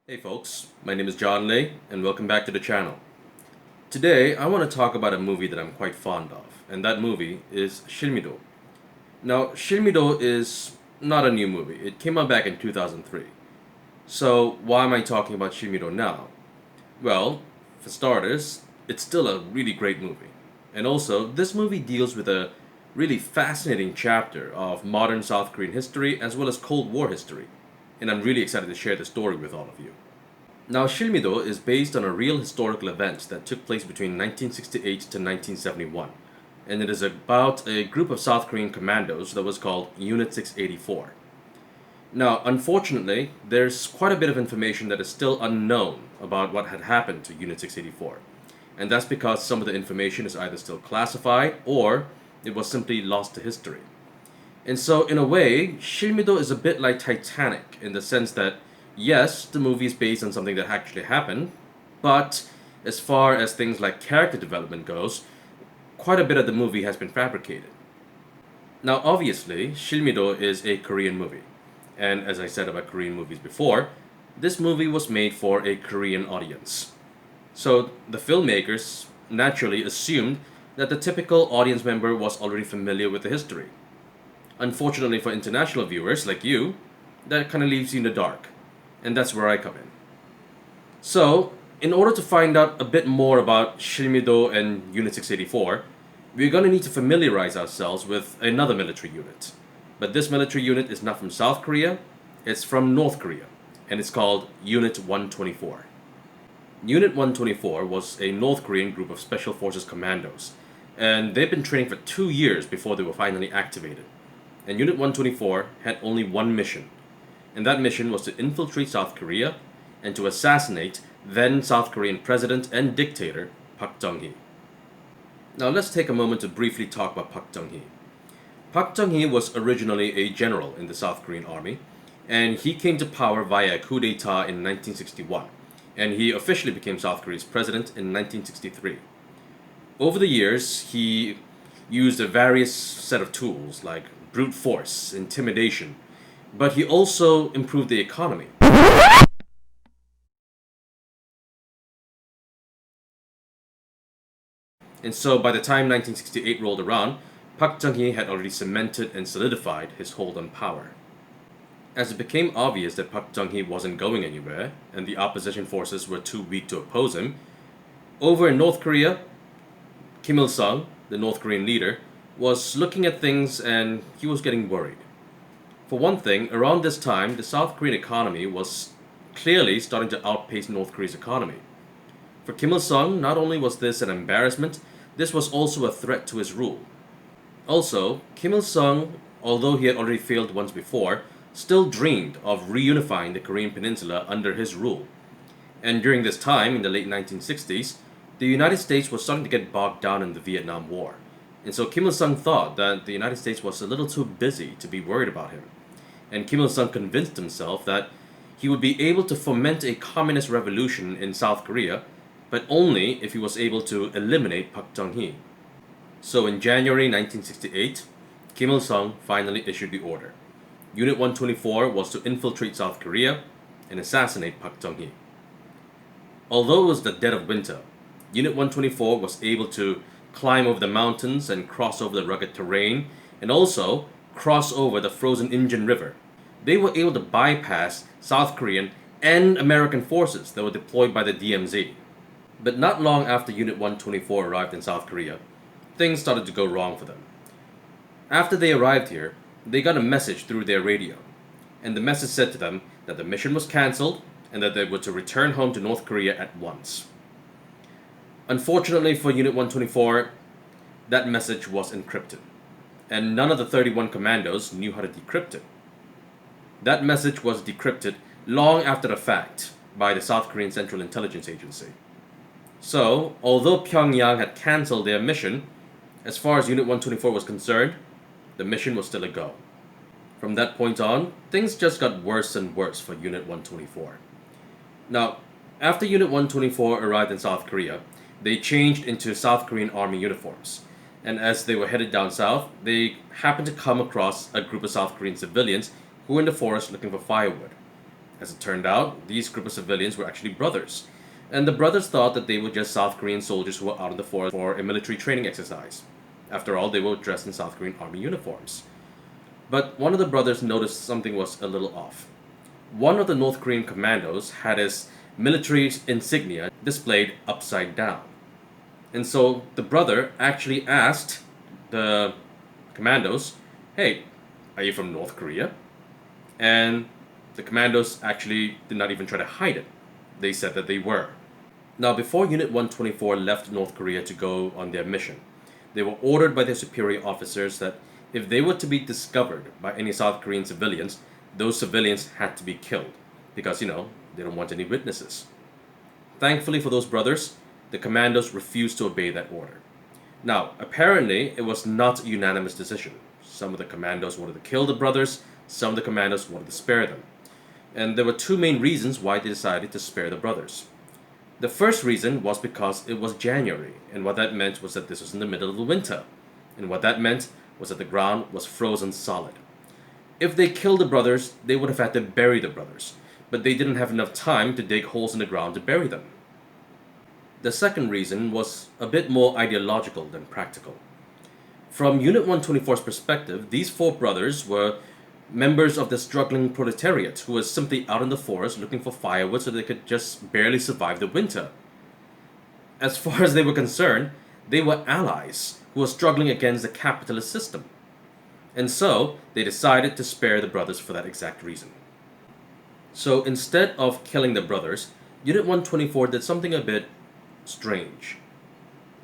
Hey folks, my name is John Lay, and welcome back to the channel. Today, I want to talk about a movie that I'm quite fond of, and that movie is Silmido. Now, Silmido is not a new movie. It came out back in 2003. So, why am I talking about Silmido now? Well, for starters, it's still a really great movie. And also, this movie deals with a really fascinating chapter of modern South Korean history as well as Cold War history. And I'm really excited to share the story with all of you. Now, Silmido is based on a real historical event that took place between 1968 to 1971, and it is about a group of South Korean commandos that was called Unit 684. Now, unfortunately, there's quite a bit of information that is still unknown about what had happened to Unit 684, and that's because some of the information is either still classified or it was simply lost to history. And so, in a way, Shin-jo is a bit like Titanic in the sense that, yes, the movie is based on something that actually happened, but as far as things like character development goes, quite a bit of the movie has been fabricated. Now, obviously, Silmido is a Korean movie, and as I said about Korean movies before, this movie was made for a Korean audience. So, the filmmakers naturally assumed that the typical audience member was already familiar with the history. Unfortunately for international viewers like you, that kind of leaves you in the dark. And that's where I come in. So, in order to find out a bit more about Shimido and Unit 684, we're going to need to familiarize ourselves with another military unit. But this military unit is not from South Korea, it's from North Korea, and it's called Unit 124. Unit 124 was a North Korean group of Special Forces commandos, and they've been training for 2 years before they were finally activated. And Unit 124 had only one mission, and that mission was to infiltrate South Korea and to assassinate then South Korean President and dictator Park Chung-hee. Now let's take a moment to briefly talk about Park Chung-hee. Park Chung-hee was originally a general in the South Korean army, and he came to power via a coup d'etat in 1961, and he officially became South Korea's president in 1963. Over the years, he used a various set of tools like brute force, intimidation, but he also improved the economy. And so by the time 1968 rolled around, Park Chung-hee had already cemented and solidified his hold on power. As it became obvious that Park Chung-hee wasn't going anywhere, and the opposition forces were too weak to oppose him, over in North Korea, Kim Il-sung, the North Korean leader, was looking at things and he was getting worried. For one thing, around this time, the South Korean economy was clearly starting to outpace North Korea's economy. For Kim Il sung, not only was this an embarrassment, this was also a threat to his rule. Also, Kim Il sung, although he had already failed once before, still dreamed of reunifying the Korean peninsula under his rule. And during this time, in the late 1960s, the United States was starting to get bogged down in the Vietnam War. And so Kim Il sung thought that the United States was a little too busy to be worried about him. And Kim Il sung convinced himself that he would be able to foment a communist revolution in South Korea, but only if he was able to eliminate Park Chung-hee. So in January 1968, Kim Il sung finally issued the order. Unit 124 was to infiltrate South Korea and assassinate Park Chung-hee. Although it was the dead of winter, Unit 124 was able to climb over the mountains and cross over the rugged terrain, and also cross over the frozen Indian River. They were able to bypass South Korean and American forces that were deployed by the DMZ. But not long after Unit 124 arrived in South Korea, things started to go wrong for them. After they arrived here, they got a message through their radio, and the message said to them that the mission was cancelled and that they were to return home to North Korea at once. Unfortunately for Unit 124, that message was encrypted, and none of the 31 commandos knew how to decrypt it. That message was decrypted long after the fact by the South Korean Central Intelligence Agency. So, although Pyongyang had cancelled their mission, as far as Unit 124 was concerned, the mission was still a go. From that point on, things just got worse and worse for Unit 124. Now, after Unit 124 arrived in South Korea, they changed into South Korean army uniforms. And as they were headed down south, they happened to come across a group of South Korean civilians who were in the forest looking for firewood. As it turned out, these group of civilians were actually brothers, and the brothers thought that they were just South Korean soldiers who were out in the forest for a military training exercise. After all, they were dressed in South Korean army uniforms. But one of the brothers noticed something was a little off. One of the North Korean commandos had his military insignia displayed upside down. And so the brother actually asked the commandos, "Hey, are you from North Korea?" And the commandos actually did not even try to hide it. They said that they were. Now, before Unit 124 left North Korea to go on their mission, they were ordered by their superior officers that if they were to be discovered by any South Korean civilians, those civilians had to be killed because, they don't want any witnesses. Thankfully for those brothers, the commandos refused to obey that order. Now, apparently, it was not a unanimous decision. Some of the commandos wanted to kill the brothers, some of the commandos wanted to spare them. And there were two main reasons why they decided to spare the brothers. The first reason was because it was January, and what that meant was that this was in the middle of the winter. And what that meant was that the ground was frozen solid. If they killed the brothers, they would have had to bury the brothers, but they didn't have enough time to dig holes in the ground to bury them. The second reason was a bit more ideological than practical. From Unit 124's perspective, these four brothers were members of the struggling proletariat who was simply out in the forest looking for firewood so they could just barely survive the winter. As far as they were concerned, they were allies who were struggling against the capitalist system. And so, they decided to spare the brothers for that exact reason. So instead of killing the brothers, Unit 124 did something a bit strange.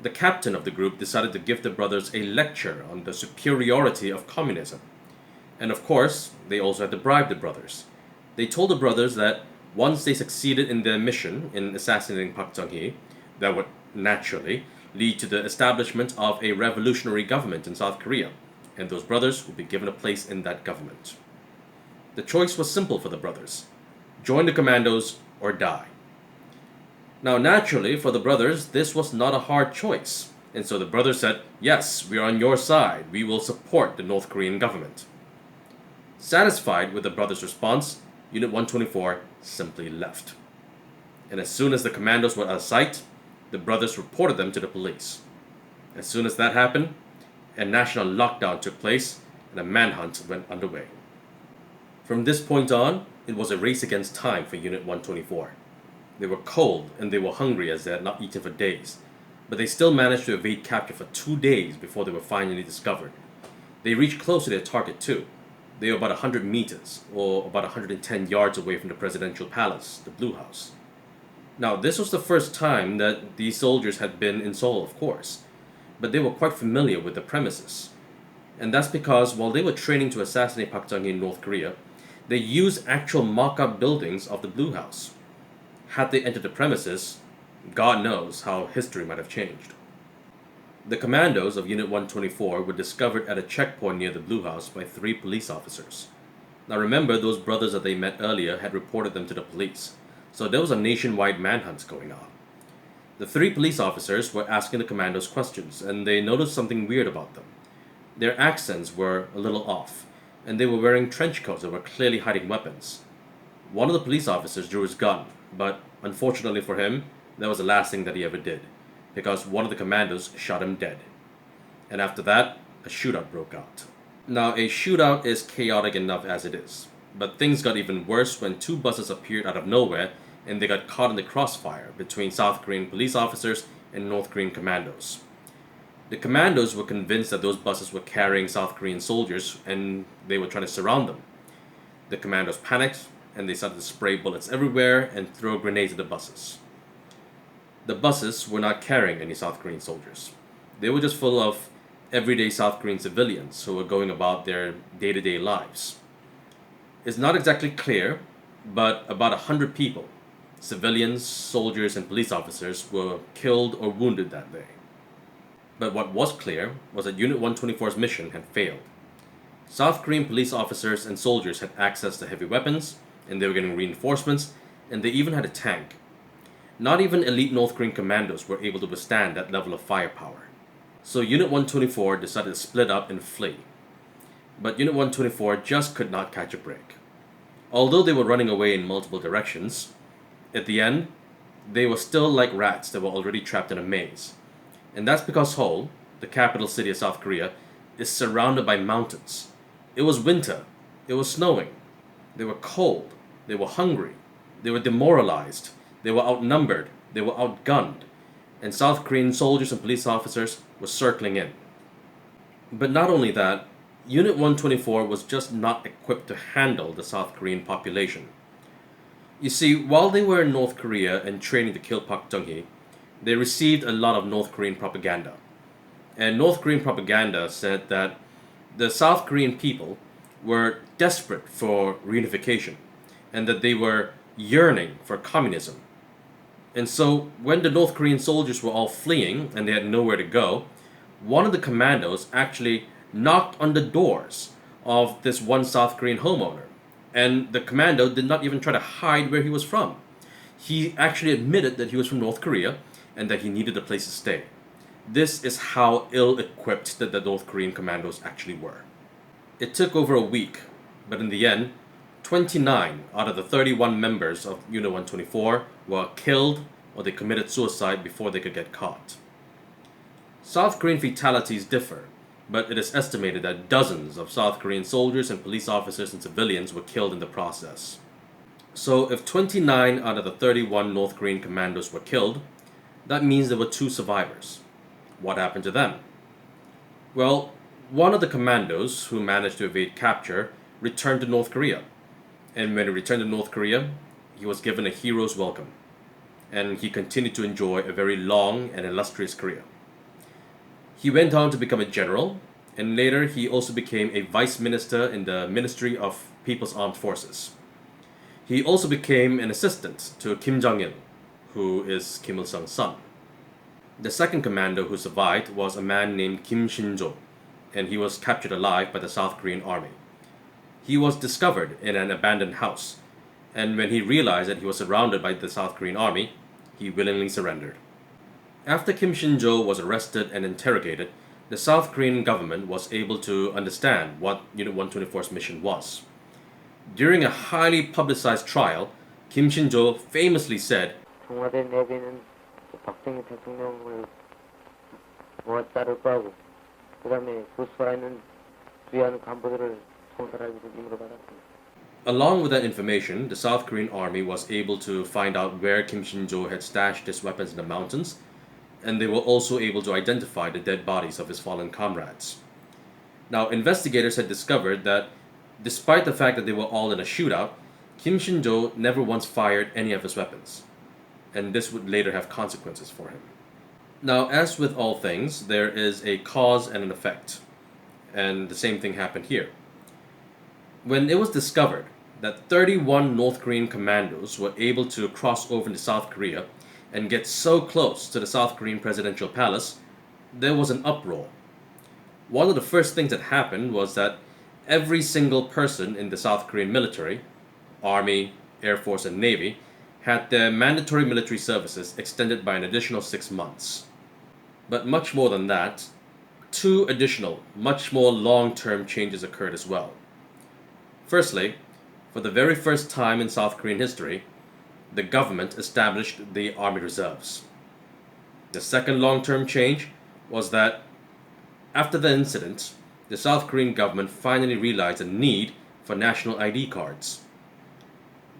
The captain of the group decided to give the brothers a lecture on the superiority of communism. And of course, they also had to bribe the brothers. They told the brothers that once they succeeded in their mission in assassinating Park Chung-hee, that would naturally lead to the establishment of a revolutionary government in South Korea, and those brothers would be given a place in that government. The choice was simple for the brothers: join the commandos or die. Now, naturally, for the brothers, this was not a hard choice, and so the brothers said, "Yes, we are on your side. We will support the North Korean government." Satisfied with the brothers' response, Unit 124 simply left. And as soon as the commandos were out of sight, the brothers reported them to the police. As soon as that happened, a national lockdown took place and a manhunt went underway. From this point on, it was a race against time for Unit 124. They were cold and they were hungry as they had not eaten for days, but they still managed to evade capture for 2 days before they were finally discovered. They reached close to their target too. They were about 100 meters, or about 110 yards away from the presidential palace, the Blue House. Now, this was the first time that these soldiers had been in Seoul, of course, but they were quite familiar with the premises. And that's because while they were training to assassinate Park Chung-hee in North Korea, they used actual mock-up buildings of the Blue House. Had they entered the premises, God knows how history might have changed. The commandos of Unit 124 were discovered at a checkpoint near the Blue House by 3 police officers. Now remember, those brothers that they met earlier had reported them to the police, so there was a nationwide manhunt going on. The 3 police officers were asking the commandos questions, and they noticed something weird about them. Their accents were a little off, and they were wearing trench coats that were clearly hiding weapons. One of the police officers drew his gun, but unfortunately for him, that was the last thing that he ever did, because one of the commandos shot him dead. And after that, a shootout broke out. Now, a shootout is chaotic enough as it is, but things got even worse when 2 buses appeared out of nowhere and they got caught in the crossfire between South Korean police officers and North Korean commandos. The commandos were convinced that those buses were carrying South Korean soldiers and they were trying to surround them. The commandos panicked and they started to spray bullets everywhere and throw grenades at the buses. The buses were not carrying any South Korean soldiers. They were just full of everyday South Korean civilians who were going about their day-to-day lives. It's not exactly clear, but about 100 people, civilians, soldiers, and police officers, were killed or wounded that day. But what was clear was that Unit 124's mission had failed. South Korean police officers and soldiers had access to heavy weapons, and they were getting reinforcements, and they even had a tank. Not even elite North Korean commandos were able to withstand that level of firepower. So Unit 124 decided to split up and flee. But Unit 124 just could not catch a break. Although they were running away in multiple directions, at the end, they were still like rats that were already trapped in a maze. And that's because Seoul, the capital city of South Korea, is surrounded by mountains. It was winter. It was snowing. They were cold. They were hungry. They were demoralized. They were outnumbered. They were outgunned. And South Korean soldiers and police officers were circling in. But not only that, Unit 124 was just not equipped to handle the South Korean population. You see, while they were in North Korea and training to kill Park Chung-hee, they received a lot of North Korean propaganda. And North Korean propaganda said that the South Korean people were desperate for reunification and that they were yearning for communism. And so, when the North Korean soldiers were all fleeing and they had nowhere to go, one of the commandos actually knocked on the doors of this one South Korean homeowner. And the commando did not even try to hide where he was from. He actually admitted that he was from North Korea and that he needed a place to stay. This is how ill-equipped that the North Korean commandos actually were. It took over a week, but in the end, 29 out of the 31 members of Unit 124 were killed or they committed suicide before they could get caught. South Korean fatalities differ, but it is estimated that dozens of South Korean soldiers and police officers and civilians were killed in the process. So if 29 out of the 31 North Korean commandos were killed, that means there were 2 survivors. What happened to them? Well, one of the commandos who managed to evade capture returned to North Korea. And when he returned to North Korea, he was given a hero's welcome. And he continued to enjoy a very long and illustrious career. He went on to become a general, and later he also became a vice minister in the Ministry of People's Armed Forces. He also became an assistant to Kim Jong-il, who is Kim Il-sung's son. The second commando who survived was a man named Shin-jo, and he was captured alive by the South Korean army. He was discovered in an abandoned house, and when he realized that he was surrounded by the South Korean army, he willingly surrendered. After Kim Shin-jo was arrested and interrogated, the South Korean government was able to understand what Unit 124's mission was. During a highly publicized trial, Kim Shin-jo famously said, 청와대 내비는 박정희 대통령을 모아자를 거하고 그 다음에 그 살아있는 주요한 간부들을 총살할 임무를 받았습니다. Along with that information, the South Korean army was able to find out where Kim Shin-jo had stashed his weapons in the mountains, and they were also able to identify the dead bodies of his fallen comrades. Now, investigators had discovered that despite the fact that they were all in a shootout, Kim Shin-jo never once fired any of his weapons, and this would later have consequences for him. Now, as with all things, there is a cause and an effect, and the same thing happened here. When it was discovered that 31 North Korean commandos were able to cross over into South Korea and get so close to the South Korean presidential palace, there was an uproar. One of the first things that happened was that every single person in the South Korean military, Army, Air Force, and Navy, had their mandatory military services extended by an additional 6 months. But much more than that, 2 additional, much more long-term changes occurred as well. Firstly, for the very first time in South Korean history, the government established the Army Reserves. The second long-term change was that after the incident, the South Korean government finally realized the need for national ID cards.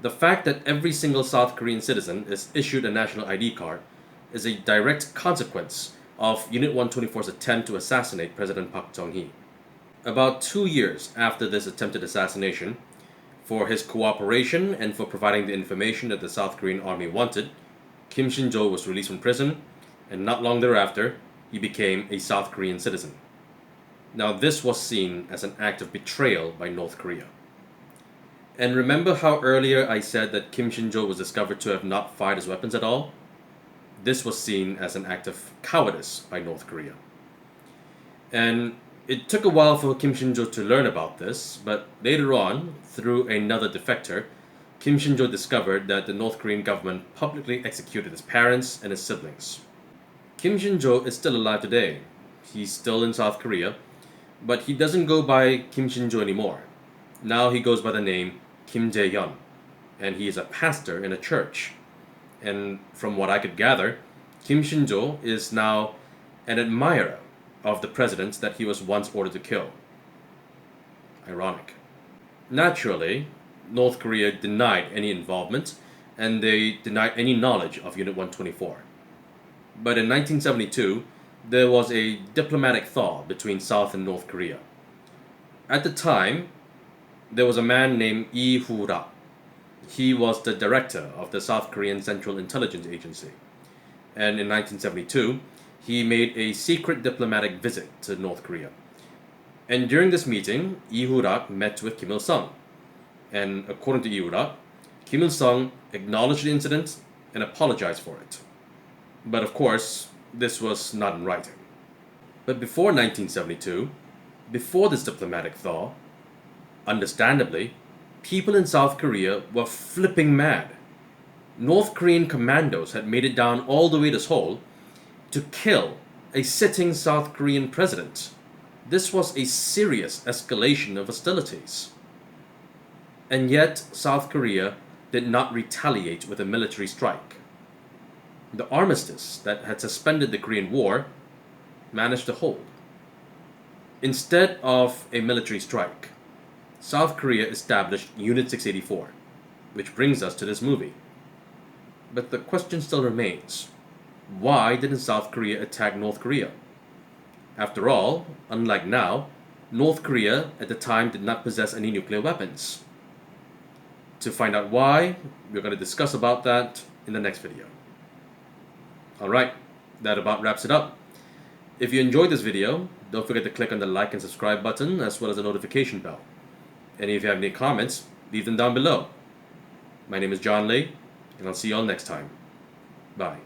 The fact that every single South Korean citizen is issued a national ID card is a direct consequence of Unit 124's attempt to assassinate President Park Chung-hee. About 2 years after this attempted assassination, for his cooperation and for providing the information that the South Korean army wanted, Kim Shin-jo was released from prison, and not long thereafter, he became a South Korean citizen. Now, this was seen as an act of betrayal by North Korea. And remember how earlier I said that Kim Shin-jo was discovered to have not fired his weapons at all? This was seen as an act of cowardice by North Korea. And it took a while for Kim Shin-jo to learn about this, but later on, through another defector, Kim Shin-jo discovered that the North Korean government publicly executed his parents and his siblings. Kim Shin-jo is still alive today. He's still in South Korea, but he doesn't go by Kim Shin-jo anymore. Now he goes by the name Kim Jae-hyun, and he is a pastor in a church. And from what I could gather, Kim Shin-jo is now an admirer of the president that he was once ordered to kill. Ironic. Naturally, North Korea denied any involvement, and they denied any knowledge of Unit 124. But in 1972, there was a diplomatic thaw between South and North Korea. At the time, there was a man named Lee Hoo-ra. He was the director of the South Korean Central Intelligence Agency. And in 1972, he made a secret diplomatic visit to North Korea. And during this meeting, Lee Hoo-ra met with Kim Il-sung. And according to Lee Hoo-ra, Kim Il-sung acknowledged the incident and apologized for it. But of course, this was not in writing. But before 1972, before this diplomatic thaw, understandably, people in South Korea were flipping mad. North Korean commandos had made it down all the way to Seoul to kill a sitting South Korean president. This was a serious escalation of hostilities. And yet, South Korea did not retaliate with a military strike. The armistice that had suspended the Korean War managed to hold. Instead of a military strike, South Korea established Unit 684, which brings us to this movie. But the question still remains, why didn't South Korea attack North Korea? After all, unlike now, North Korea at the time did not possess any nuclear weapons. To find out why, we're going to discuss about that in the next video. Alright, that about wraps it up. If you enjoyed this video, don't forget to click on the like and subscribe button as well as the notification bell. And if you have any comments, leave them down below. My name is John Lee, and I'll see you all next time. Bye.